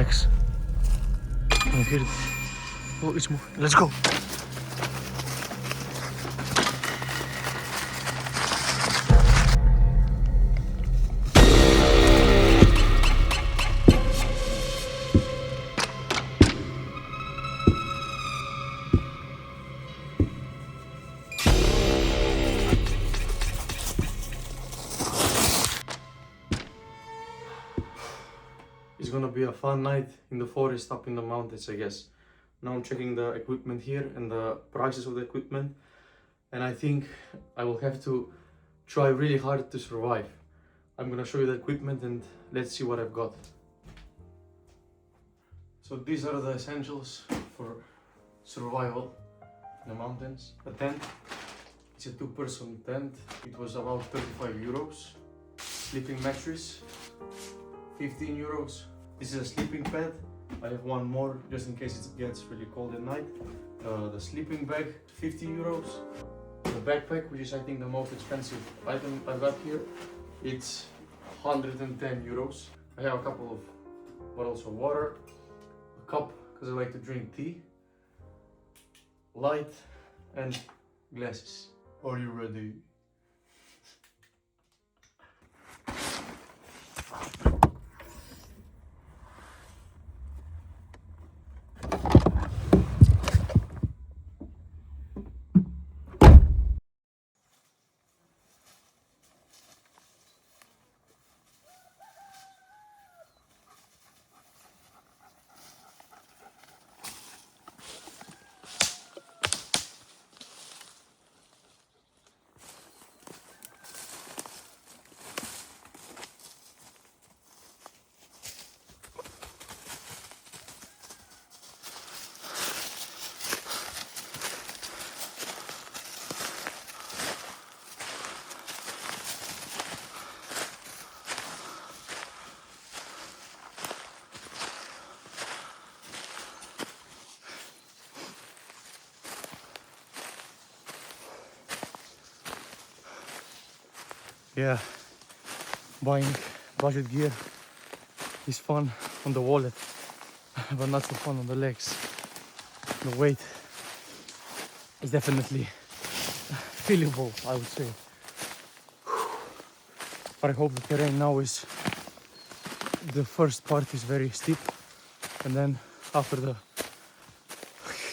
legs. Can you hear it? Oh, it's moving. Let's go. It's gonna be a fun night in the forest up in the mountains, I guess. Now I'm checking the equipment here and the prices of the equipment, and I think I will have to try really hard to survive. I'm gonna show you the equipment and let's see what I've got. So these are the essentials for survival in the mountains. A tent. It's a 2-person tent. It was about 35 euros. Sleeping mattress, 15 euros. This is a sleeping pad. I have one more just in case it gets really cold at night. The sleeping bag, 50 euros. The backpack, which is I think the most expensive item I've got here, it's 110 euros. I have a couple of bottles of water, a cup because I like to drink tea, light, and glasses. Are you ready? Yeah, buying budget gear is fun on the wallet, but not so fun on the legs. The weight is definitely feelable, I would say. But I hope the terrain now is, the first part is very steep, and then after the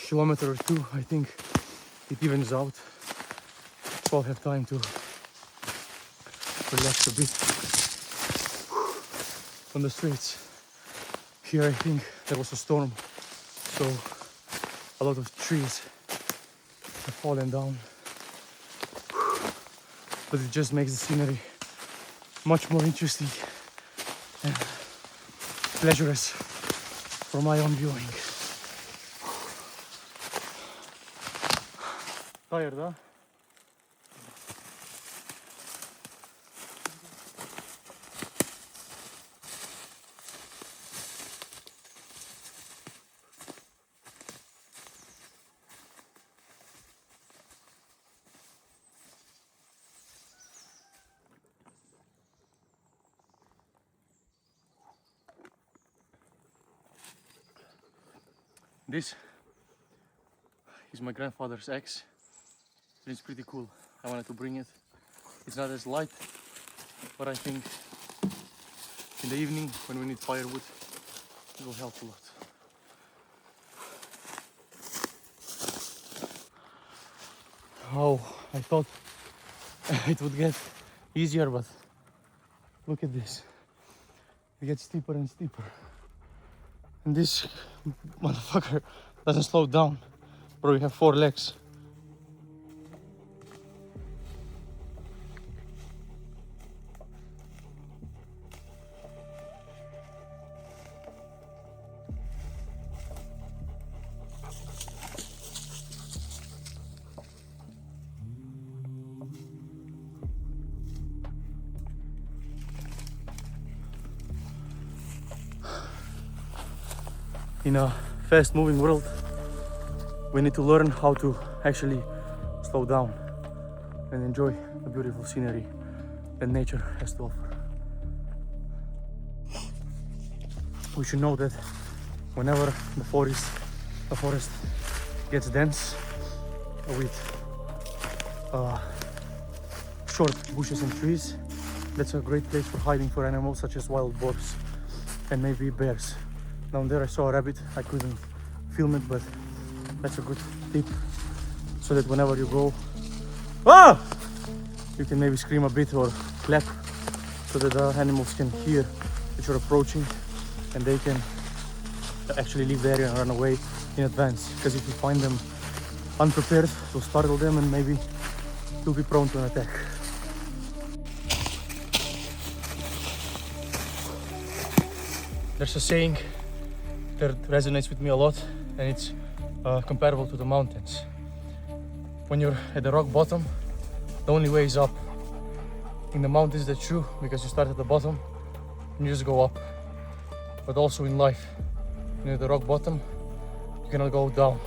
kilometer or two, I think it evens out, so I'll have time to relax a bit. On the streets here, I think there was a storm, so a lot of trees have fallen down, but it just makes the scenery much more interesting and pleasurous for my own viewing. Tired, huh? This is my grandfather's axe. It's pretty cool. I wanted to bring it. It's not as light, but I think in the evening when we need firewood, it will help a lot. Oh, I thought it would get easier, but look at this. It gets steeper and steeper. And this motherfucker doesn't slow down. Bro, we have 4 legs. In a fast-moving world, we need to learn how to actually slow down and enjoy the beautiful scenery that nature has to offer. We should know that whenever the forest gets dense with short bushes and trees, that's a great place for hiding for animals such as wild boars and maybe bears. Down there I saw a rabbit. I couldn't film it, but that's a good tip, so that whenever you go, you can maybe scream a bit or clap, so that the animals can hear that you're approaching and they can actually leave the area and run away in advance. Because if you find them unprepared, you'll startle them and maybe you'll be prone to an attack. There's a saying that resonates with me a lot, and it's comparable to the mountains. When you're at the rock bottom, the only way is up. In the mountains that's true, because you start at the bottom and you just go up. But also in life, when you're at the rock bottom, you cannot go down.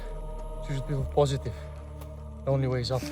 So you should be positive. The only way is up.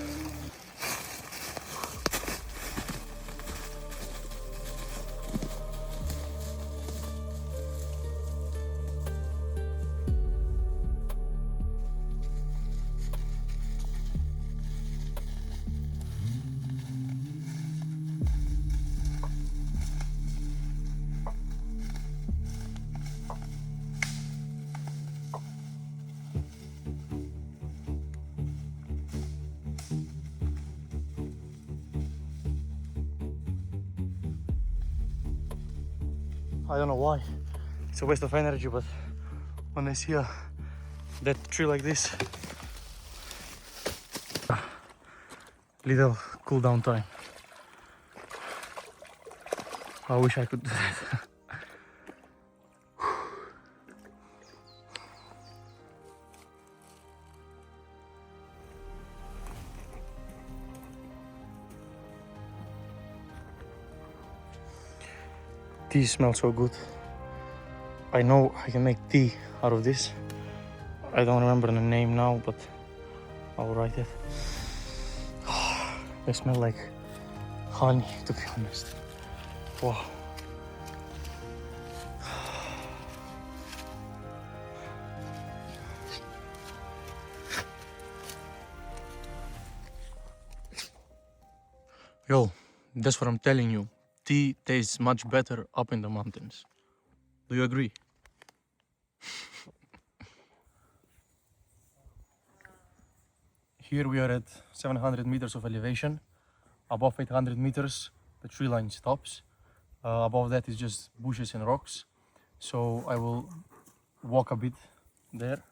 I don't know why. It's a waste of energy, but when I see a dead tree like this, little cool down time. I wish I could do that. Tea smells so good. I know I can make tea out of this. I don't remember the name now, but I'll write it. They smell like honey, to be honest. Wow. Yo, that's what I'm telling you. Tea tastes much better up in the mountains. Do you agree? Here we are at 700 meters of elevation. Above 800 meters, the tree line stops. Above that is just bushes and rocks. So I will walk a bit there.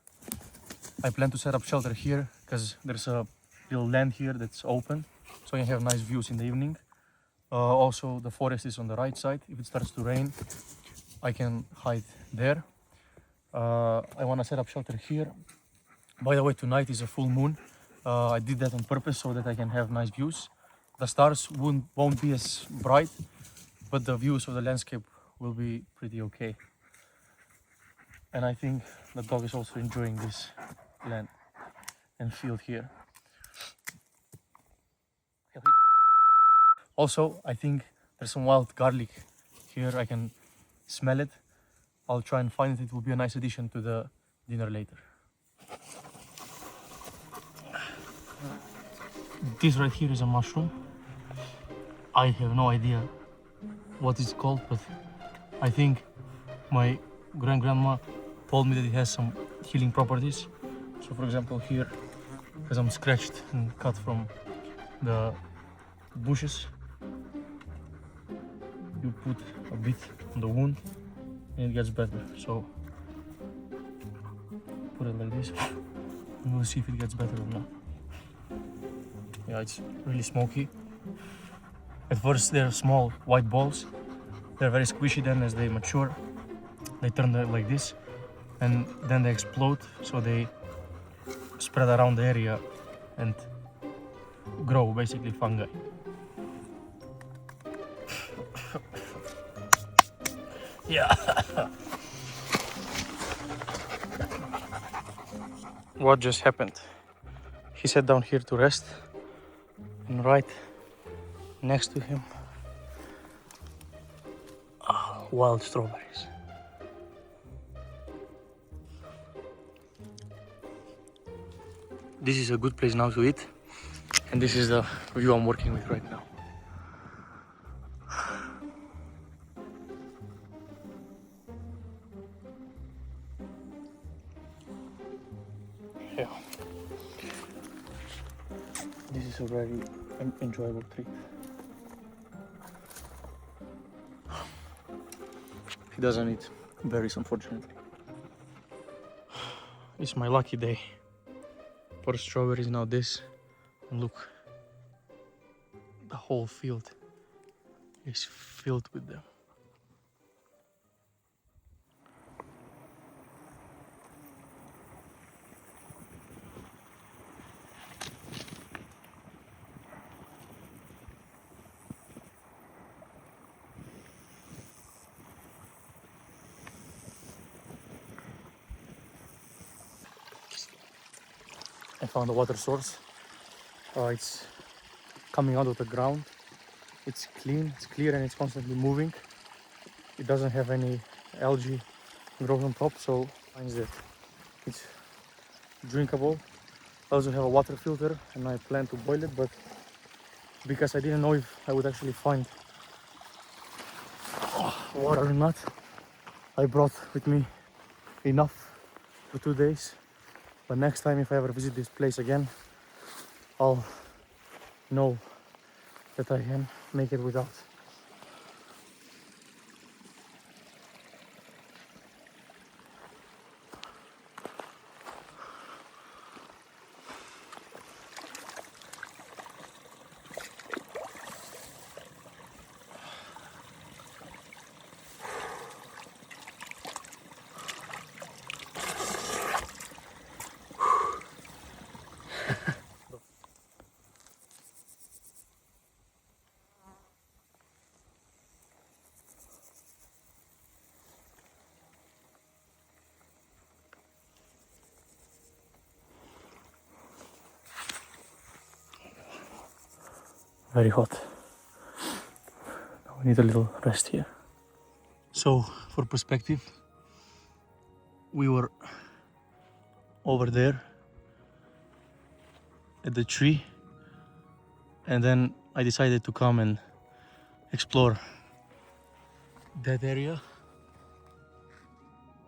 I plan to set up shelter here because there's a little land here that's open, so I can have nice views in the evening. Also, the forest is on the right side. If it starts to rain, I can hide there. I want to set up shelter here. By the way, tonight is a full moon. I did that on purpose so that I can have nice views. The stars won't be as bright, but the views of the landscape will be pretty okay. And I think the dog is also enjoying this land and field here. Also, I think there's some wild garlic here. I can smell it. I'll try and find it. It will be a nice addition to the dinner later. This right here is a mushroom. I have no idea what it's called, but I think my grandma told me that it has some healing properties. So for example here, because I'm scratched and cut from the bushes, you put a bit on the wound and it gets better. So put it like this and we'll see if it gets better or not. Yeah, it's really smoky. At first they're small white balls. They're very squishy. Then as they mature, they turn like this and then they explode, so they spread around the area and grow, basically fungi. Yeah. What just happened? He sat down here to rest, and right next to him, wild strawberries. this is a good place now to eat, and this is the view I'm working with right now. Yeah, this is a very enjoyable trip. He doesn't eat berries, unfortunately. It's my lucky day. For strawberries now this, and look, the whole field is filled with them. I found a water source. It's coming out of the ground. It's clean, it's clear, and it's constantly moving. It doesn't have any algae growing on top, so means that it's drinkable. I also have a water filter, and I plan to boil it, but because I didn't know if I would actually find water or not, I brought with me enough for 2 days. But next time, if I ever visit this place again, I'll know that I can make it without. Very hot. Now we need a little rest here. So, for perspective, we were over there at the tree, and then I decided to come and explore that area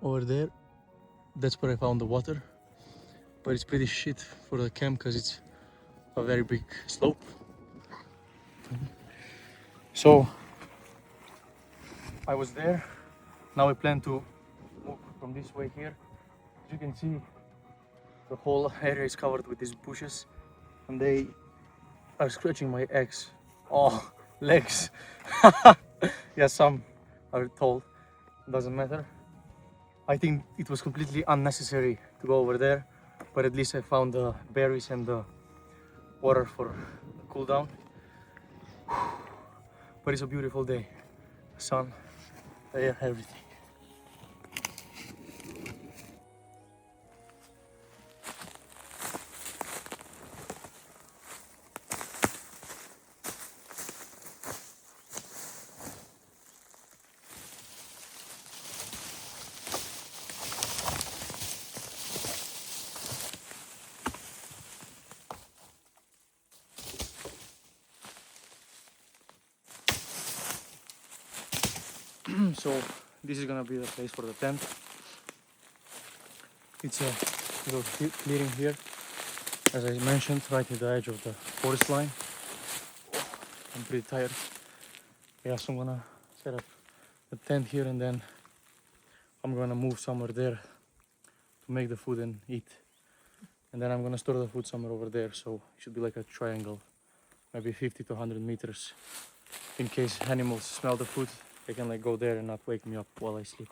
over there. That's where I found the water, but it's pretty shit for the camp because it's a very big slope. So I was there. Now I plan to move from this way here. As you can see, the whole area is covered with these bushes, and they are scratching my legs. Oh, legs. Yeah, some are tall. Doesn't matter. I think it was completely unnecessary to go over there, but at least I found the berries and the water for cool down. But it's a beautiful day. The sun, the air, everything. So this is gonna be the place for the tent. It's a little clearing here, as I mentioned, right at the edge of the forest line. I'm pretty tired. Yeah, so I'm gonna set up the tent here, and then I'm gonna move somewhere there to make the food and eat. And then I'm gonna store the food somewhere over there, so it should be like a triangle, maybe 50 to 100 meters. In case animals smell the food, they can like go there and not wake me up while I sleep.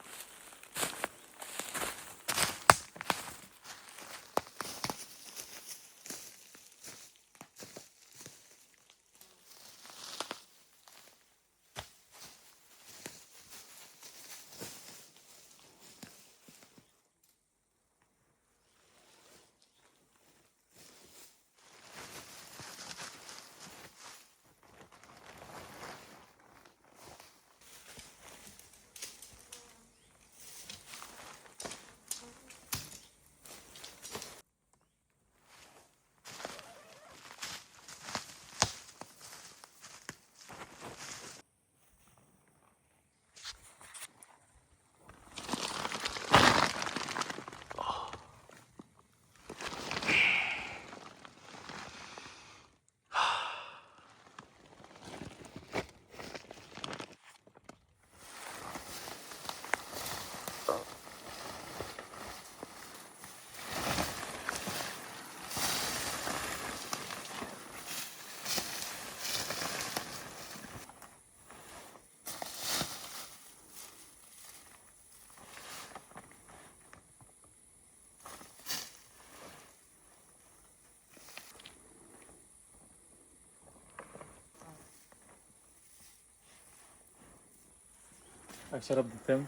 I set up the tent.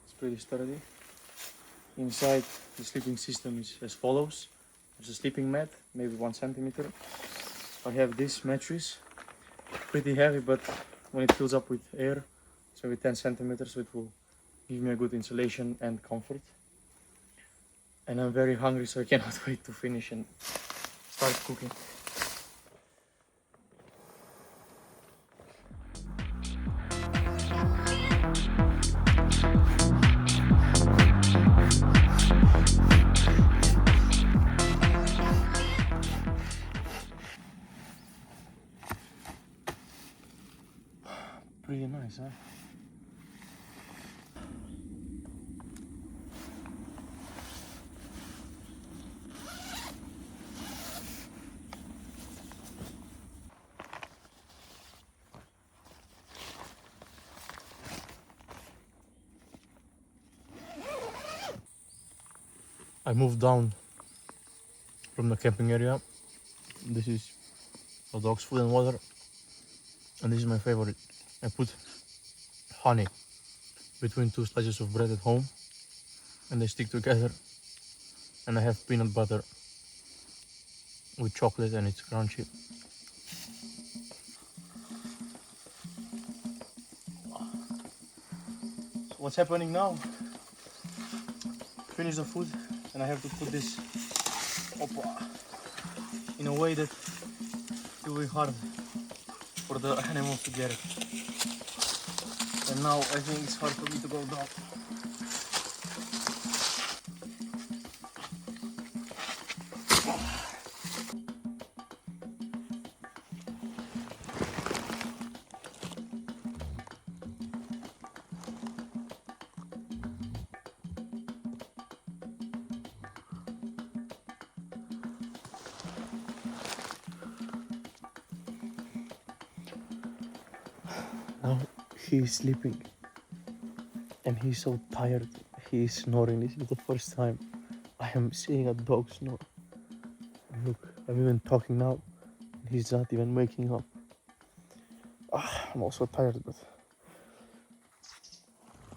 It's pretty sturdy. Inside, the sleeping system is as follows. There's a sleeping mat, maybe 1 centimeter. I have this mattress, pretty heavy, but when it fills up with air, it's maybe 10 centimeters, so it will give me a good insulation and comfort. And I'm very hungry, so I cannot wait to finish and start cooking. Pretty nice, huh? I moved down from the camping area. This is the dog's food and water, and this is my favorite. I put honey between 2 slices of bread at home, and they stick together. And I have peanut butter with chocolate, and it's crunchy. So what's happening now? Finish the food, and I have to put this in a way that it will be hard for the animals to get it. And now I think it's hard for me to go down. Now he's sleeping and he's so tired. He's snoring. This is the first time I am seeing a dog snore. Look, I'm even talking now and he's not even waking up. I'm also tired, but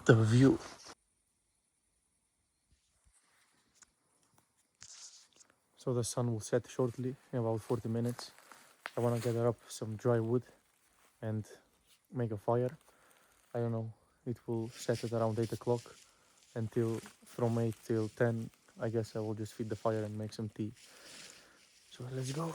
the view. So the sun will set shortly in about 40 minutes. I want to gather up some dry wood and make a fire. I don't know, it will set at around 8 o'clock until from 8 till 10. I guess I will just feed the fire and make some tea. So let's go.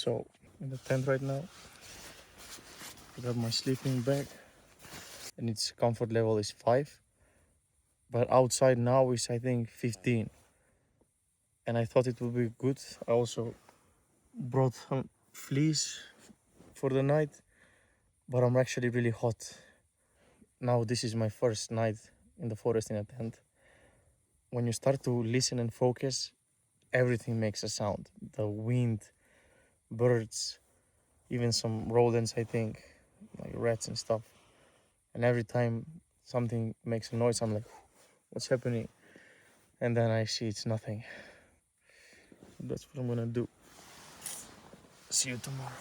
So in the tent right now, I got my sleeping bag and its comfort level is 5, but outside now is I think 15, and I thought it would be good. I also brought some fleece for the night, but I'm actually really hot. Now this is my first night in the forest in a tent. When you start to listen and focus, everything makes a sound. The wind, birds, even some rodents, I think, like rats and stuff. And every time something makes a noise, I'm like, what's happening? And then I see it's nothing. So that's what I'm gonna do. See you tomorrow.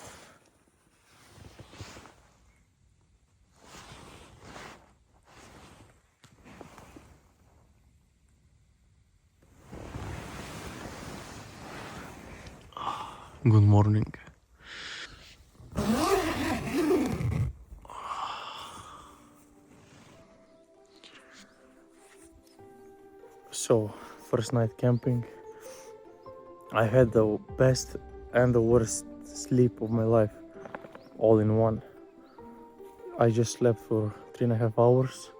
Good morning. So, first night camping. I had the best and the worst sleep of my life all in one. I just slept for 3.5 hours,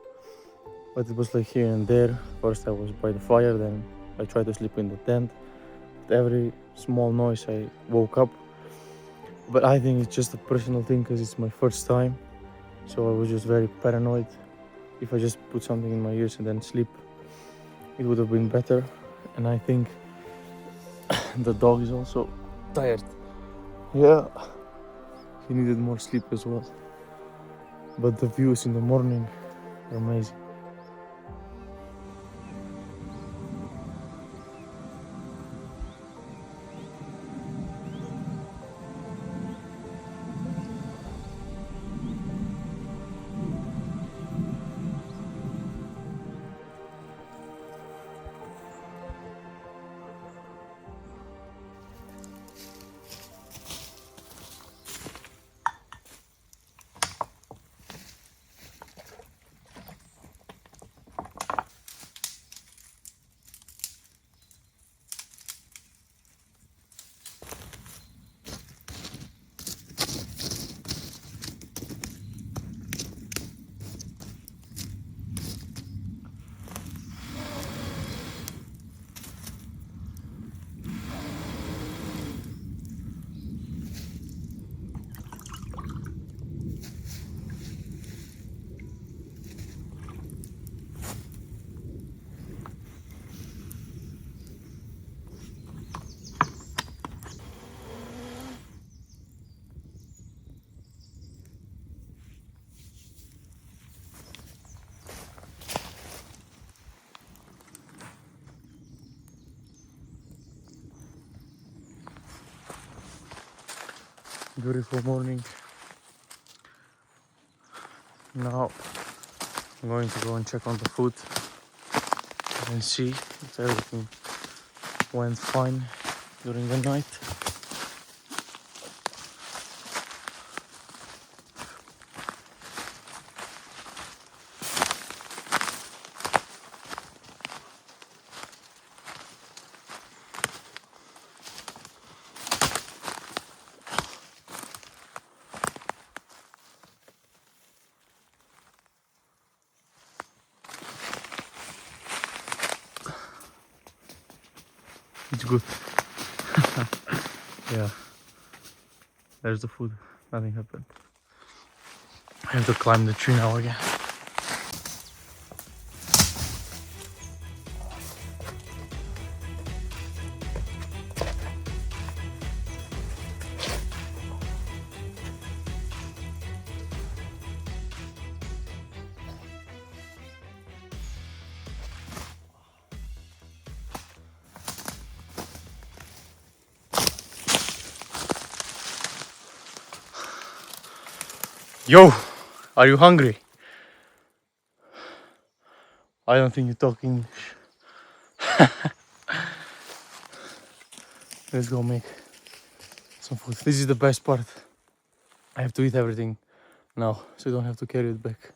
but it was like here and there. First I was by the fire, then I tried to sleep in the tent. With every small noise I woke up. But I think it's just a personal thing because it's my first time. So I was just very paranoid. If I just put something in my ears and then sleep, it would have been better. And I think the dog is also tired. Yeah, he needed more sleep as well. But the views in the morning are amazing. Beautiful morning. Now I'm going to go and check on the food and see if everything went fine during the night. It's good. Yeah, there's the food. Nothing happened. I have to climb the tree now again. Yo, are you hungry? I don't think you talk English. Let's go make some food. This is the best part. I have to eat everything now, so I don't have to carry it back.